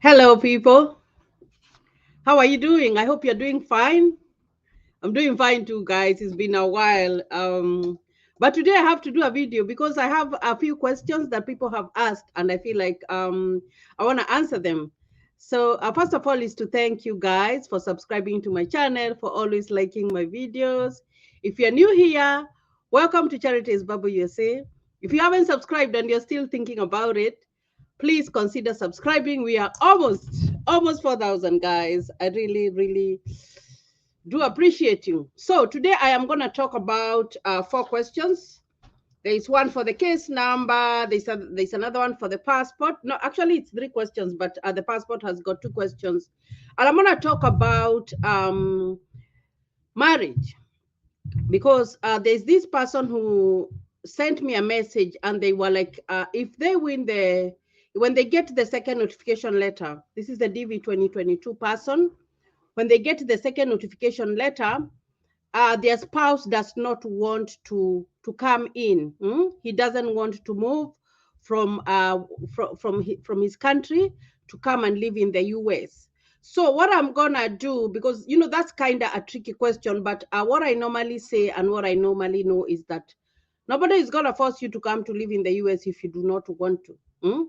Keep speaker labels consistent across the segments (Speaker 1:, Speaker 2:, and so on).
Speaker 1: Hello, people. How are you doing? I hope you're doing fine. I'm doing fine too, guys. It's been a while. But today I have to do a video because I have a few questions that people have asked, and I feel like I want to answer them. So, first of all, is to thank you guys for subscribing to my channel, for always liking my videos. If you're new here, welcome to Charities Bubble USA. If you haven't subscribed and you're still thinking about it, please consider subscribing. We are almost 4,000, guys. I really do appreciate you. So today I am going to talk about four questions. There is one for the case number. There's another one for the passport. No, actually it's three questions, but the passport has got two questions. And I'm going to talk about marriage, because there's this person who sent me a message, and they were like, if they win when they get the second notification letter, this is the DV 2022 person, when they get the second notification letter, their spouse does not want to come in. He doesn't want to move from his country to come and live in the US. So what I'm gonna do, because that's kind of a tricky question, but what I normally say and what I normally know is that nobody is gonna force you to come to live in the US if you do not want to.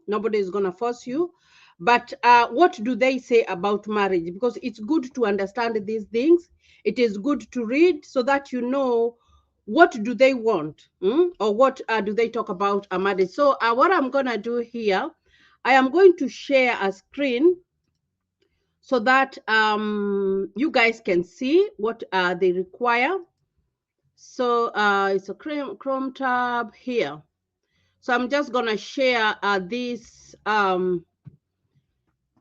Speaker 1: Nobody is gonna force you. But what do they say about marriage? Because it's good to understand these things. It is good to read so that you know what do they want, or what do they talk about a marriage. So what I'm gonna do here, I am going to share a screen so that you guys can see what they require. So it's a Chrome tab here. So I'm just gonna share this the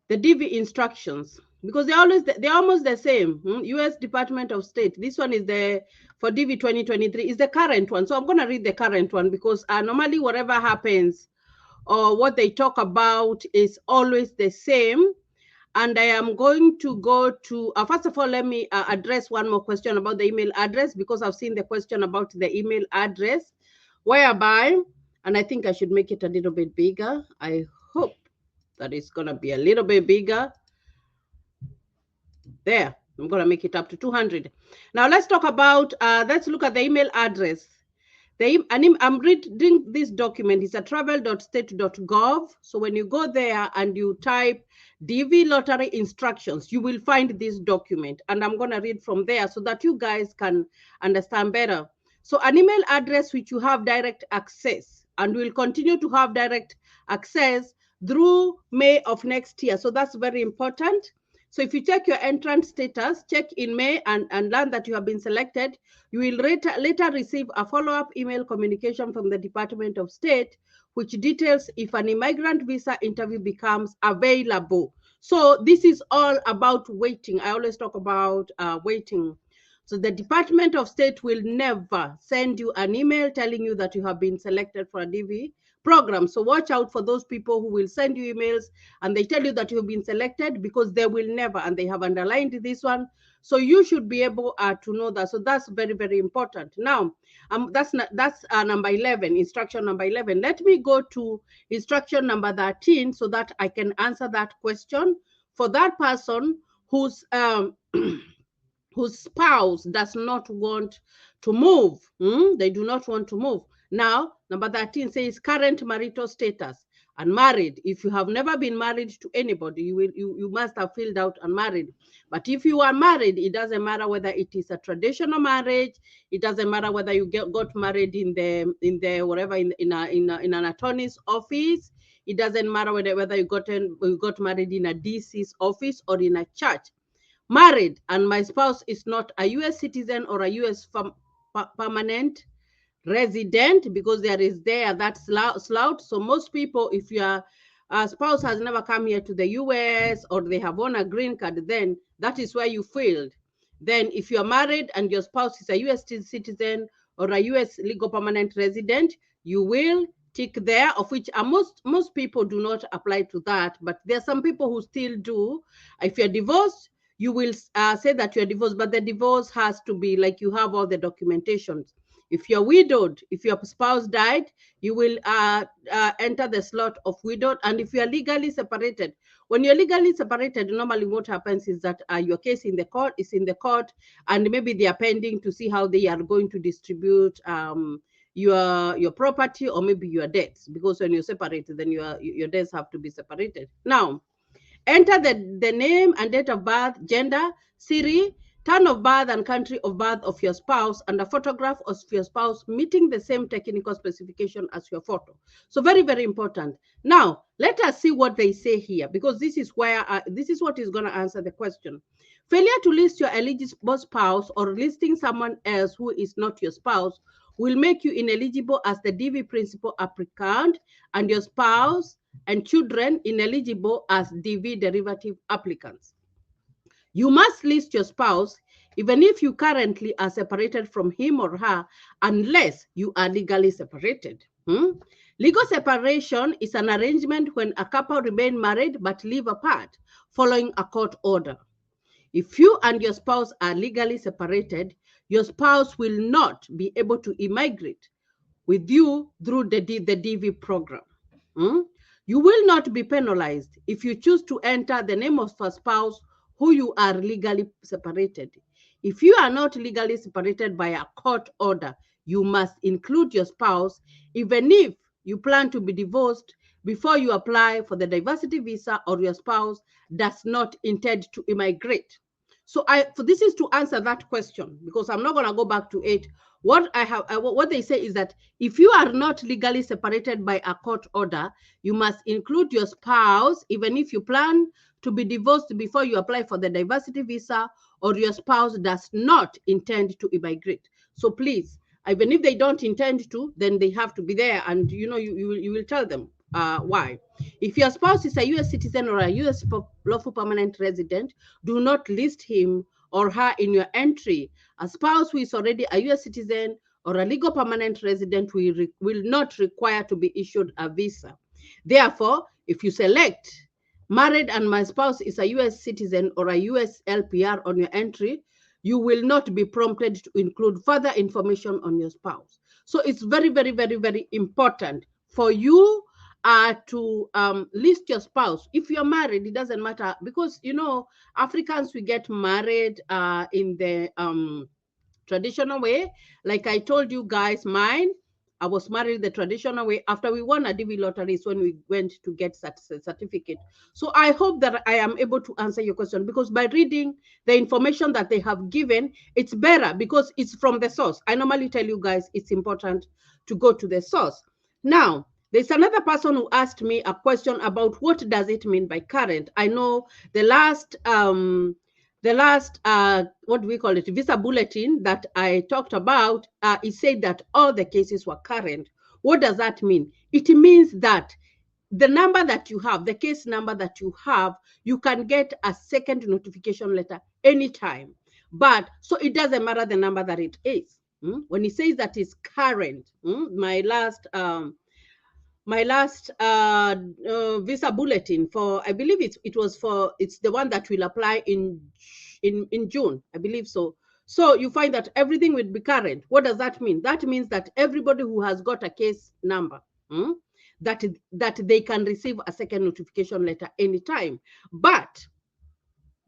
Speaker 1: DV instructions, because they're almost the same. US Department of State. This one is the for DV 2023 is the current one. So I'm gonna read the current one, because normally whatever happens or what they talk about is always the same. And I am going to go to, first of all, let me address one more question about the email address, because I've seen the question about the email address, whereby, and I think I should make it a little bit bigger. I hope that it's going to be a little bit bigger. There, I'm going to make it up to 200. Now let's talk about, let's look at the email address. I'm reading this document. It's a travel.state.gov. So when you go there and you type DV lottery instructions, you will find this document. And I'm going to read from there so that you guys can understand better. So an email address which you have direct access and will continue to have direct access through May of next year. So that's very important. So if you check your entrance status, check in May and learn that you have been selected, you will later receive a follow-up email communication from the Department of State, which details if an immigrant visa interview becomes available. So this is all about waiting. I always talk about waiting. So the Department of State will never send you an email telling you that you have been selected for a DV program. So watch out for those people who will send you emails and they tell you that you've been selected, because they will never, and they have underlined this one. So you should be able to know that. So that's very important. Now, that's number 11, instruction number 11. Let me go to instruction number 13 so that I can answer that question for that person whose whose spouse does not want to move. They do not want to move. Now, number 13 says current marital status. Unmarried. If you have never been married to anybody, you must have filled out unmarried. But if you are married, it doesn't matter whether it is a traditional marriage. It doesn't matter whether you got married in the whatever in an attorney's office. It doesn't matter whether you got married in a DC's office or in a church. Married and my spouse is not a US citizen or a US permanent resident, because there is that slout. So most people, if your spouse has never come here to the US or they have won a green card, then that is where you failed. Then if you're married and your spouse is a US citizen or a US legal permanent resident, you will tick there, of which most people do not apply to that, but there are some people who still do. If you're divorced, you will say that you're divorced, but the divorce has to be like you have all the documentation. If you're widowed, if your spouse died, you will enter the slot of widowed. And if you are legally separated, when you're legally separated, normally what happens is that your case in the court is in the court, and maybe they are pending to see how they are going to distribute your property, or maybe your debts, because when you're separated, then your debts have to be separated. Now, enter the name and date of birth, gender, Siri, time of birth and country of birth of your spouse, and a photograph of your spouse meeting the same technical specification as your photo. So very, very important. Now, let us see what they say here, because this is where this is what is going to answer the question. Failure to list your eligible spouse or listing someone else who is not your spouse will make you ineligible as the DV principal applicant, and your spouse and children ineligible as DV derivative applicants. You must list your spouse even if you currently are separated from him or her, unless you are legally separated. Legal separation is an arrangement when a couple remain married but live apart following a court order. If you and your spouse are legally separated, your spouse will not be able to immigrate with you through the DV program. You will not be penalized if you choose to enter the name of a spouse who you are legally separated. If you are not legally separated by a court order, you must include your spouse, even if you plan to be divorced, before you apply for the diversity visa, or your spouse does not intend to immigrate. So this is to answer that question, because I'm not going to go back to it. What they say is that if you are not legally separated by a court order, you must include your spouse, even if you plan to be divorced before you apply for the diversity visa, or your spouse does not intend to immigrate. So please, even if they don't intend to, then they have to be there, and you will tell them why. If your spouse is a U.S. citizen or a U.S. lawful permanent resident, do not list him or her in your entry. A spouse who is already a U.S. citizen or a legal permanent resident will not require to be issued a visa. Therefore, if you select married and my spouse is a U.S. citizen or a U.S. LPR on your entry, you will not be prompted to include further information on your spouse. So it's very, very, very, very important for you to list your spouse. If you're married, it doesn't matter, because Africans, we get married in the traditional way. Like I told you guys, I was married the traditional way. After we won a DV lottery is when we went to get certificate. So I hope that I am able to answer your question, because by reading the information that they have given, it's better because it's from the source. I normally tell you guys it's important to go to the source. Now, there's another person who asked me a question about what does it mean by current. I know the last what do we call it, visa bulletin that I talked about, it said that all the cases were current. What does that mean? It means that the number that you have, the case number that you have, you can get a second notification letter anytime. But so it doesn't matter the number that it is. When it says that it's current, my last visa bulletin for, I believe it's the one that will apply in June, I believe so. So you find that everything will be current. What does that mean? That means that everybody who has got a case number, that they can receive a second notification letter anytime. But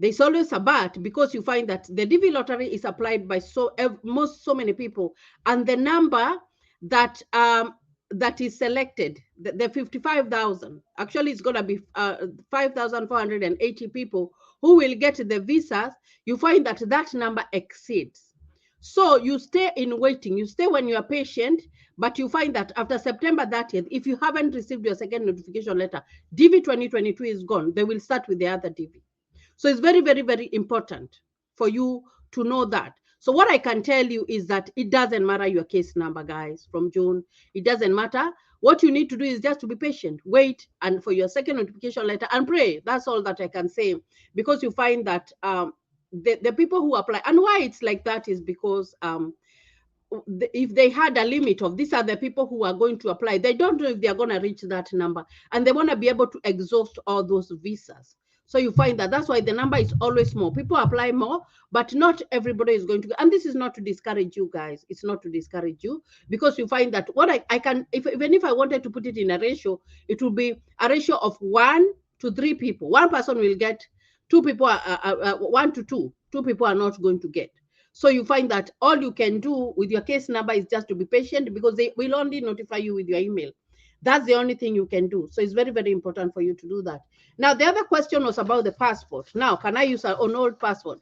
Speaker 1: there's always a but, because you find that the DV lottery is applied by so many people, and the number that is selected, the 55,000, actually it's going to be 5,480 people who will get the visas. You find that that number exceeds. So you stay in waiting, you stay when you are patient, but you find that after September 30th, if you haven't received your second notification letter, DV 2022 is gone. They will start with the other DV. So it's very, very, very important for you to know that. So what I can tell you is that it doesn't matter your case number, guys, from June. It doesn't matter. What you need to do is just to be patient, wait, and for your second notification letter, and pray. That's all that I can say, because you find that the people who apply, and why it's like that is because if they had a limit of these are the people who are going to apply, they don't know if they are going to reach that number, and they want to be able to exhaust all those visas. So you find that that's why the number is always more. People apply more, but not everybody is going to. And this is not to discourage you guys. It's not to discourage you, because you find that what I can, even if I wanted to put it in a ratio, it will be a ratio of 1 to 3 people. One person will get, 2 people are 1 to 2. 2 people are not going to get. So you find that all you can do with your case number is just to be patient, because they will only notify you with your email. That's the only thing you can do. So it's very, very important for you to do that. Now, the other question was about the passport. Now, can I use an old passport?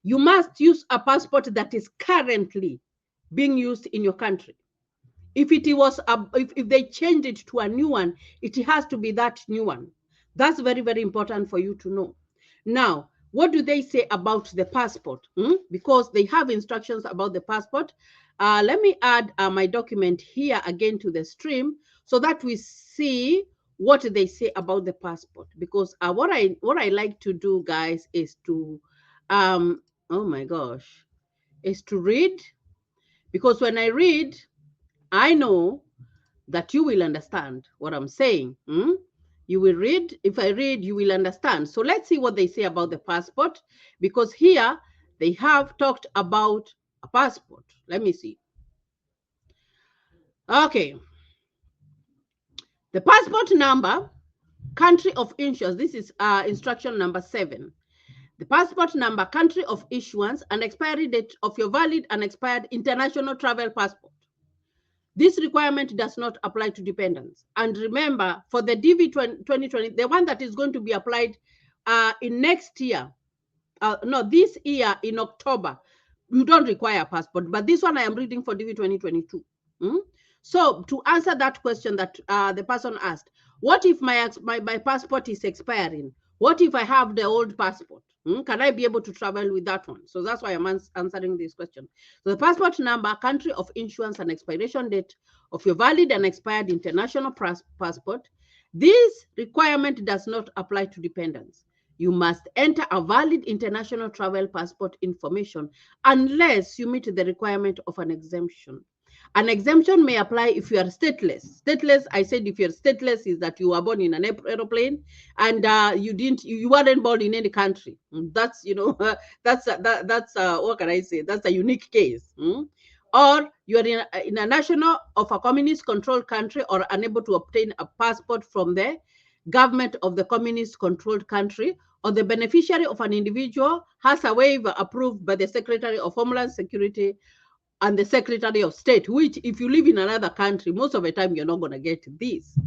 Speaker 1: You must use a passport that is currently being used in your country. If it was, if they changed it to a new one, it has to be that new one. That's very, very important for you to know. Now, what do they say about the passport? Because they have instructions about the passport. Let me add my document here again to the stream so that we see what they say about the passport. Because what I like to do, guys, is to oh my gosh, is to read. Because when I read, I know that you will understand what I'm saying. You will read. If I read, you will understand. So let's see what they say about the passport, because here they have talked about a passport. Let me see. Okay. The passport number, country of issuance. This is instruction number 7. The passport number, country of issuance, and expiry date of your valid and expired international travel passport. This requirement does not apply to dependents. And remember, for the DV 2020, the one that is going to be applied in next year, no, this year in October, you don't require a passport. But this one I am reading for DV 2022. So to answer that question that the person asked, what if my passport is expiring? What if I have the old passport? Can I be able to travel with that one? So that's why I'm answering this question. So the passport number, country of issuance, and expiration date of your valid and expired international passport. This requirement does not apply to dependents. You must enter a valid international travel passport information unless you meet the requirement of an exemption. An exemption may apply if you are stateless. Stateless, I said, if you're stateless, is that you were born in an aeroplane and you weren't born in any country. That's, that's what can I say? That's a unique case. Or you are in a national of a communist-controlled country or unable to obtain a passport from the government of the communist-controlled country, or the beneficiary of an individual has a waiver approved by the Secretary of Homeland Security and the Secretary of State, which if you live in another country, most of the time you're not going to get this.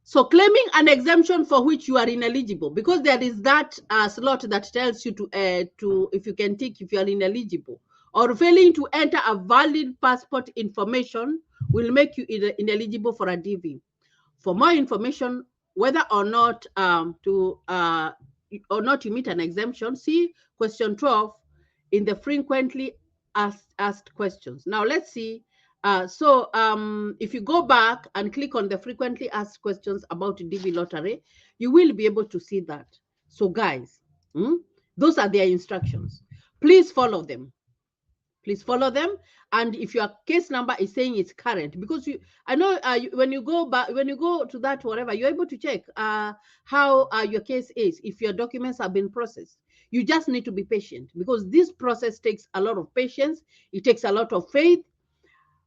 Speaker 1: So claiming an exemption for which you are ineligible, because there is that slot that tells you to if you can tick if you are ineligible, or failing to enter a valid passport information will make you ineligible for a DV. For more information, whether or not you meet an exemption, see question 12 in the frequently asked questions. Now let's see. If you go back and click on the frequently asked questions about DV lottery, you will be able to see that. So guys, those are their instructions. Please follow them. Please follow them. And if your case number is saying it's current, because I know when you go to that whatever, you're able to check how your case is, if your documents have been processed. You just need to be patient, because this process takes a lot of patience. It takes a lot of faith.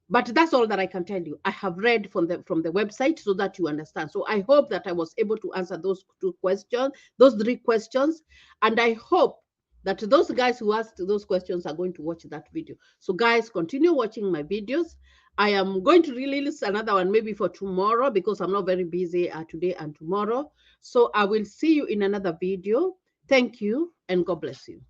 Speaker 1: But that's all that I can tell you. I have read from the website so that you understand. So I hope that I was able to answer those 3 questions. And I hope that those guys who asked those questions are going to watch that video. So guys, continue watching my videos. I am going to release another one maybe for tomorrow, because I'm not very busy today and tomorrow. So I will see you in another video. Thank you and God bless you.